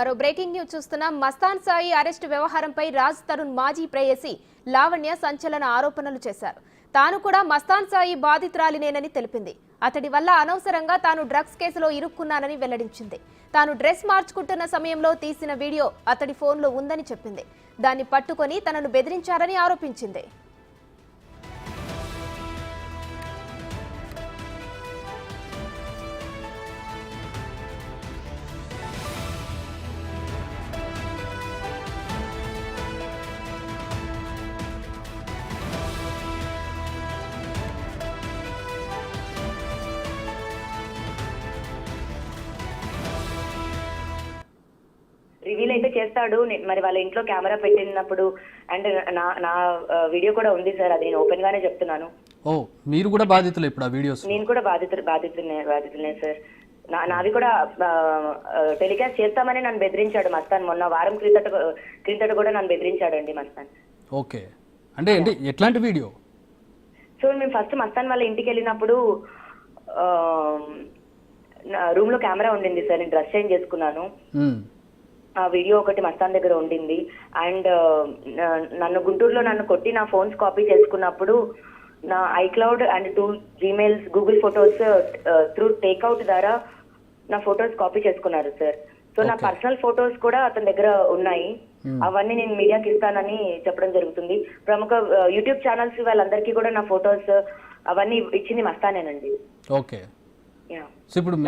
మరో breaking news చూస్తున్నాం. Mastan Sai arrest వ్యవహారంపై రాజ్ తరుణ్ మాజీ ప్రేయసి లావణ్య సంచలన ఆరోపణలు చేశారు. తాను కూడా మస్తాన్ సాయి బాధితురాలినేనని తెలిపింది. అతడి వల్ల అనవసరంగా తాను డ్రగ్స్ కేసులో ఇరుక్కున్నానని వెల్లడించింది. తాను డ్రెస్ మార్చుకుంటున్న సమయంలో తీసిన వీడియో అతడి ఫోన్లో ఉందని చెప్పింది. దాన్ని పట్టుకొని తనను బెదిరించారని ఆరోపించింది. రివీల్ అయితే చేస్తాడు. మరి వాళ్ళ ఇంట్లో కెమెరా పెట్టినప్పుడు అండ్ నా వీడియో కూడా ఉంది సార్. అది నేను ఓపెన్ గానే చెప్తున్నాను. ఓ మీరు కూడా బాధితులు ఇప్పుడు ఆ వీడియోస్? నేను కూడా బాధితులనే సార్. నాది కూడా టెలికాస్ట్ చేస్తామని నన్ను బెదిరించాడు మస్తాన్. మొన్న వారం క్రిందట కూడా నన్ను బెదిరించాడండి మస్తాన్. ఓకే, అంటే ఎట్లాంటి వీడియో? సో మేము ఫస్ట్ మస్తాన్ వాళ్ళ ఇంటికి వెళ్ళినప్పుడు రూమ్ లో కెమెరా ఉండింది సార్. నేను డ్రెస్ చేంజ్ చేసుకున్నాను. ఆ వీడియో ఒకటి మస్తాన్ దగ్గర ఉండింది. అండ్ నన్ను గుంటూరులో కొట్టి నా ఫోన్స్ కాపీ చేసుకున్నప్పుడు నా iCloud and 2 Gmails Google photos through takeout ద్వారా నా ఫొటోస్ కాపీ చేసుకున్నారు సార్. సో నా పర్సనల్ ఫొటోస్ కూడా అతని దగ్గర ఉన్నాయి. అవన్నీ నేను మీడియాకి ఇస్తానని చెప్పడం జరుగుతుంది. ప్రముఖ యూట్యూబ్ ఛానల్స్ వాళ్ళందరికీ కూడా నా ఫొటోస్ అవన్నీ ఇచ్చింది మస్తానేనండి. ఓకే, ఇప్పుడు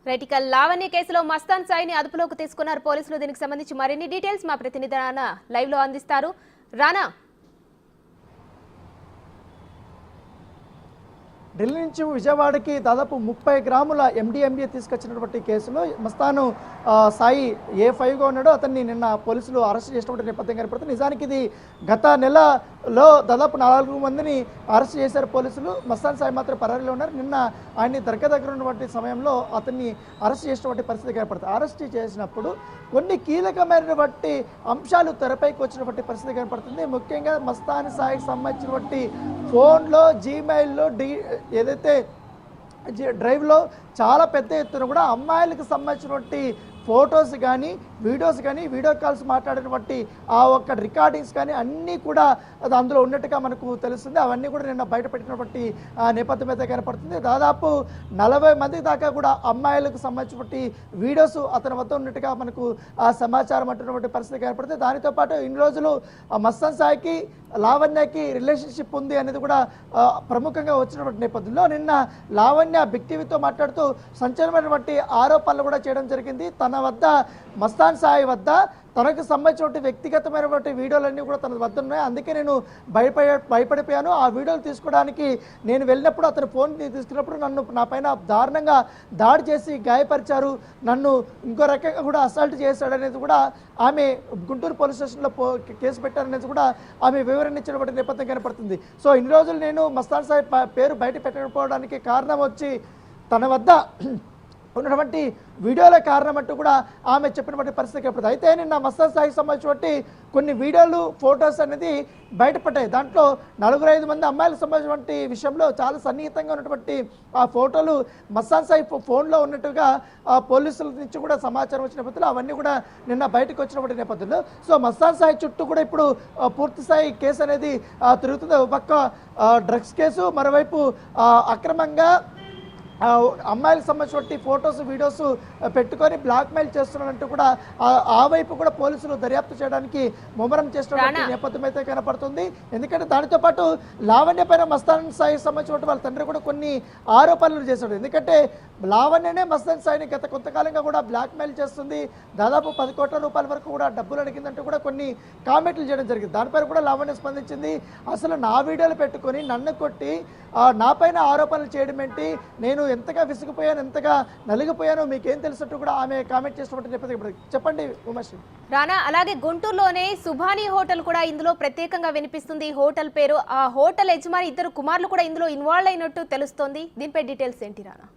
రైటికల్ లావణ్య కేసులో మస్తాన్ సాయిని అదుపులోకి తీసుకున్నారు పోలీసులు. దీనికి సంబంధించి మరిన్ని డీటెయిల్స్ మా ప్రతినిధి రానా లైవ్ లో అందిస్తారు. రానా, ఢిల్లీ నుంచి విజయవాడకి దాదాపు 30 గ్రాముల MDMA తీసుకొచ్చినటువంటి కేసులో మస్తాను సాయి A5గా ఉన్నాడో అతన్ని నిన్న పోలీసులు అరెస్ట్ చేసినటువంటి నేపథ్యం కనపడుతుంది. నిజానికి ఇది గత నెలలో దాదాపు 4 మందిని అరెస్ట్ చేశారు పోలీసులు. మస్తాన్ సాయి మాత్రం పరారీలో ఉన్నారు. నిన్న ఆయన్ని దగ్గర ఉన్నటువంటి సమయంలో అతన్ని అరెస్ట్ చేసినటువంటి పరిస్థితి కనపడుతుంది. అరెస్ట్ చేసినప్పుడు కొన్ని కీలకమైనటువంటి అంశాలు తెరపైకి వచ్చినటువంటి పరిస్థితి కనపడుతుంది. ముఖ్యంగా మస్తాన్ సాయికి సంబంధించినటువంటి ఫోన్లో జీమెయిల్లో ఏదైతే డ్రైవ్లో చాలా పెద్ద ఎత్తున కూడా అమ్మాయిలకు సంబంధించినటువంటి ఫొటోస్ కానీ వీడియోస్ కానీ వీడియో కాల్స్ మాట్లాడినటువంటి ఆ ఒక్క రికార్డింగ్స్ కానీ అన్నీ కూడా అది అందులో ఉన్నట్టుగా మనకు తెలుస్తుంది. అవన్నీ కూడా నిన్న బయట పెట్టినటువంటి నేపథ్యం అయితే కనపడుతుంది. దాదాపు 40 మంది దాకా కూడా అమ్మాయిలకు సంబంధించినటువంటి వీడియోస్ అతని వద్ద ఉన్నట్టుగా మనకు సమాచారం అంటున్నటువంటి పరిస్థితి కనపడుతుంది. దానితో పాటు ఇన్ని రోజులు మస్తాన్ సాయికి లావణ్యకి రిలేషన్షిప్ ఉంది అనేది కూడా ప్రముఖంగా వచ్చినటువంటి నేపథ్యంలో నిన్న లావణ్య బిగ్ టీవీతో మాట్లాడుతూ సంచలనమైనటువంటి ఆరోపణలు కూడా చేయడం జరిగింది. తన వద్ద మస్తాన్ సాయి వద్ద తనకు సంబంధించినటువంటి వ్యక్తిగతమైనటువంటి వీడియోలన్నీ కూడా తన వద్ద ఉన్నాయి. అందుకే నేను భయపడిపోయాను. ఆ వీడియోలు తీసుకోవడానికి నేను వెళ్ళినప్పుడు అతను ఫోన్ తీసుకున్నప్పుడు నా పైన దారుణంగా దాడి చేసి గాయపరిచారు, నన్ను ఇంకో రకంగా కూడా అసాల్ట్ చేశాడనేది కూడా ఆమె గుంటూరు పోలీస్ స్టేషన్లో కేసు పెట్టారనేది కూడా ఆమె వివరణ ఇచ్చినటువంటి నేపథ్యం కనపడుతుంది. సో ఇన్ని రోజులు నేను మస్తాన్ సాయి పేరు బయట పెట్టకపోవడానికి కారణం వచ్చి తన వద్ద ఉన్నటువంటి వీడియోల కారణం అంటూ కూడా ఆమె చెప్పినటువంటి పరిస్థితి కనపడుతుంది. అయితే నిన్న మస్తాన్ సాయికి సంబంధించినటువంటి కొన్ని వీడియోలు ఫొటోస్ అనేది బయటపడ్డాయి. దాంట్లో 4-5 మంది అమ్మాయిలకు సంబంధించినటువంటి విషయంలో చాలా సన్నిహితంగా ఉన్నటువంటి ఆ ఫోటోలు మస్తాన్ సాయి ఫోన్లో ఉన్నట్టుగా పోలీసుల నుంచి కూడా సమాచారం వచ్చిన నేపథ్యంలో అవన్నీ కూడా నిన్న బయటకు వచ్చినటువంటి నేపథ్యంలో సో మస్తాన్ సాయి చుట్టూ కూడా ఇప్పుడు పూర్తి స్థాయి కేసు అనేది తిరుగుతుంది. ఒక పక్క డ్రగ్స్ కేసు, మరోవైపు అక్రమంగా అమ్మాయిలకు సంబంధించిన ఫొటోస్ వీడియోస్ పెట్టుకొని బ్లాక్మెయిల్ చేస్తున్నారంటూ కూడా ఆ వైపు కూడా పోలీసులు దర్యాప్తు చేయడానికి ముమ్మరం చేస్తున్నటువంటి నేపథ్యం అయితే కనపడుతుంది. ఎందుకంటే దానితో పాటు లావణ్య పైన మస్తాన్ సాయికి సంబంధించిన వాళ్ళ తండ్రి కూడా కొన్ని ఆరోపణలు చేశాడు. ఎందుకంటే లావణ్యనే మస్తాన్ సాయిని గత కొంతకాలంగా కూడా బ్లాక్మెయిల్ చేస్తుంది, దాదాపు 10 కోట్ల రూపాయల వరకు కూడా డబ్బులు అడిగిందంటూ కూడా కొన్ని కామెంట్లు చేయడం జరిగింది. దానిపైన కూడా లావణ్య స్పందించింది. అసలు నా వీడియోలు పెట్టుకొని నన్ను కొట్టి నా పైన ఆరోపణలు చేయడం ఏంటి, నేను ఎంతగా విసిగిపోయాను, ఎంతగా నలిగిపోయానో మీకేం తెలుసట్టు కూడా ఆమె కామెంట్ చేసినటువంటి నేపథ్యం. చెప్పండి ఉమేష్. రానా, అలాగే గుంటూరులోనే సుభాని హోటల్ కూడా ఇందులో ప్రత్యేకంగా వినిపిస్తుంది. హోటల్ పేరు, ఆ హోటల్ యజమాని 2 కుమారులు కూడా ఇందులో ఇన్వాల్వ్ అయినట్టు తెలుస్తోంది. దీనిపై డీటెయిల్స్ ఏంటి రానా?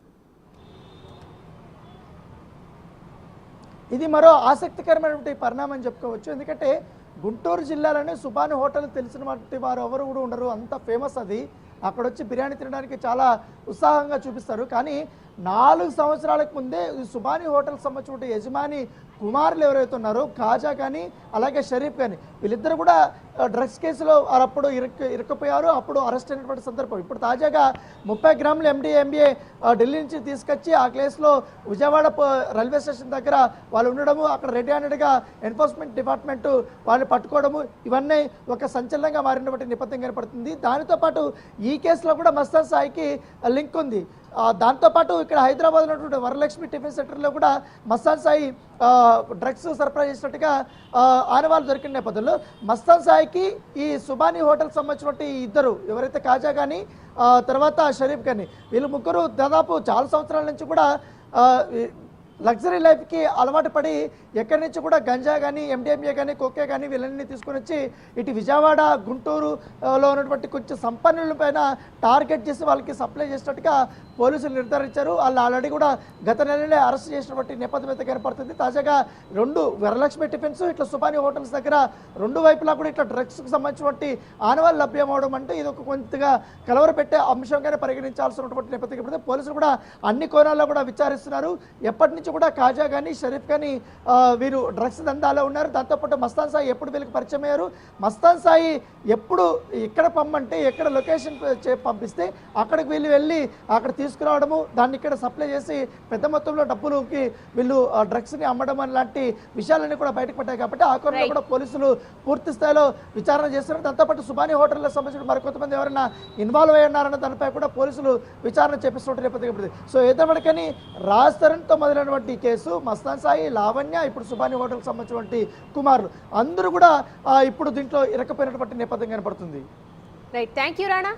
ఇది మరో ఆసక్తికరమైనటువంటి పరిణామం చెప్పుకోవచ్చు. ఎందుకంటే గుంటూరు జిల్లాలోనే సుబాని హోటల్ తెలిసిన వారు ఎవరు కూడా ఉండరు, అంత ఫేమస్ అది. అక్కడ వచ్చి బిర్యానీ తినడానికి చాలా ఉత్సాహంగా చూపిస్తారు. కానీ 4 సంవత్సరాలకు ముందే ఈ సుబాని హోటల్ సంబంధించిన యజమాని కుమారులు ఎవరైతే ఉన్నారో కాజా కానీ అలాగే షరీఫ్ కానీ వీళ్ళిద్దరు కూడా డ్రగ్స్ కేసులో అప్పుడు ఇరుక్కుపోయారు. అప్పుడు అరెస్ట్ అయినటువంటి సందర్భం. ఇప్పుడు తాజాగా 30 గ్రాముల ఎండిఎంఏ ఢిల్లీ నుంచి తీసుకొచ్చి ఆ కేసులో విజయవాడ రైల్వే స్టేషన్ దగ్గర వాళ్ళు ఉండడము, అక్కడ రెడీ హ్యాండెడ్గా ఎన్ఫోర్స్మెంట్ డిపార్ట్మెంట్ వాళ్ళని పట్టుకోవడము, ఇవన్నీ ఒక సంచలనంగా మారినటువంటి నేపథ్యం కనపడుతుంది. దానితో పాటు ఈ కేసులో కూడా మస్తాన్ సాయికి లింక్ ఉంది. దాంతోపాటు ఇక్కడ హైదరాబాద్ ఉన్నటువంటి వరలక్ష్మి టిఫిన్ సెంటర్లో కూడా మస్తాన్ సాయి డ్రగ్స్ సరఫరా చేసినట్టుగా ఆనవాళ్ళు దొరికిన నేపథ్యంలో మస్తాన్ సాయికి ఈ సుబాని హోటల్ సంబంధించినటువంటి ఇద్దరు ఎవరైతే కాజా కానీ తర్వాత షరీఫ్ కానీ వీళ్ళు ముగ్గురు దాదాపు చాలా సంవత్సరాల నుంచి కూడా లగ్జరీ లైఫ్కి అలవాటు పడి ఎక్కడి నుంచి కూడా గంజా కానీ ఎండిఎంఏ కానీ కోకే కానీ వీళ్ళని తీసుకొని వచ్చి ఇటు విజయవాడ గుంటూరులో ఉన్నటువంటి కొంచెం సంపన్నుల పైన టార్గెట్ చేసి వాళ్ళకి సప్లై చేసినట్టుగా పోలీసులు నిర్ధారించారు. వాళ్ళు ఆల్రెడీ కూడా గత నెలలే అరెస్ట్ చేసినటువంటి నేపథ్యం అయితే కనపడుతుంది. తాజాగా 2 వరలక్ష్మి టిఫిన్స్ ఇట్లా సుబాని హోటల్స్ దగ్గర 2 వైపులా కూడా ఇట్లా డ్రగ్స్కి సంబంధించినటువంటి ఆనవాళ్ళు లభ్యమవడం అంటే ఇది ఒక కొంతగా కలవరపెట్టే అంశంగానే పరిగణించాల్సినటువంటి నేపథ్యం కనపడుతుంది. పోలీసులు కూడా అన్ని కోణాల్లో కూడా విచారిస్తున్నారు. ఎప్పటి నుంచి కూడా కాజా కానీ షరీఫ్ కానీ వీరు డ్రగ్స్ దందాలో ఉన్నారు. దాంతోపాటు మస్తాన్ సాయి ఎప్పుడు వీళ్ళకి పరిచయం అయ్యారు, మస్తాన్ సాయి ఎప్పుడు ఎక్కడ పంపంటే ఎక్కడ లొకేషన్ పంపిస్తే అక్కడికి వీళ్ళు వెళ్ళి అక్కడ తీసుకురావడము, దాన్ని ఇక్కడ సప్లై చేసి పెద్ద మొత్తంలో డబ్బులకి వీళ్ళు డ్రగ్స్ని అమ్మడం లాంటి విషయాలన్నీ కూడా బయటకు పడ్డాయి. కాబట్టి ఆ కోణంలో కూడా పోలీసులు పూర్తి స్థాయిలో విచారణ చేస్తున్నారు. దాంతోపాటు సుబాని హోటల్కి సంబంధించిన మరికొంతమంది ఎవరైనా ఇన్వాల్వ్ అయి ఉన్నారన్న దానిపై కూడా పోలీసులు విచారణ చేపిస్తున్నట్టు నేపథ్యం. సో ఏదేమనకని రాజ్ తరుణ్తో మొదలైనటువంటి కేసు మస్తాన్ సాయి, లావణ్య, ఇప్పుడు సుబాని హోటల్కి సంబంధించినటువంటి కుమారులు అందరూ కూడా ఇప్పుడు దీంట్లో ఇరకపోయినటువంటి నేపథ్యం కనపడుతుంది. Right, thank you Rana.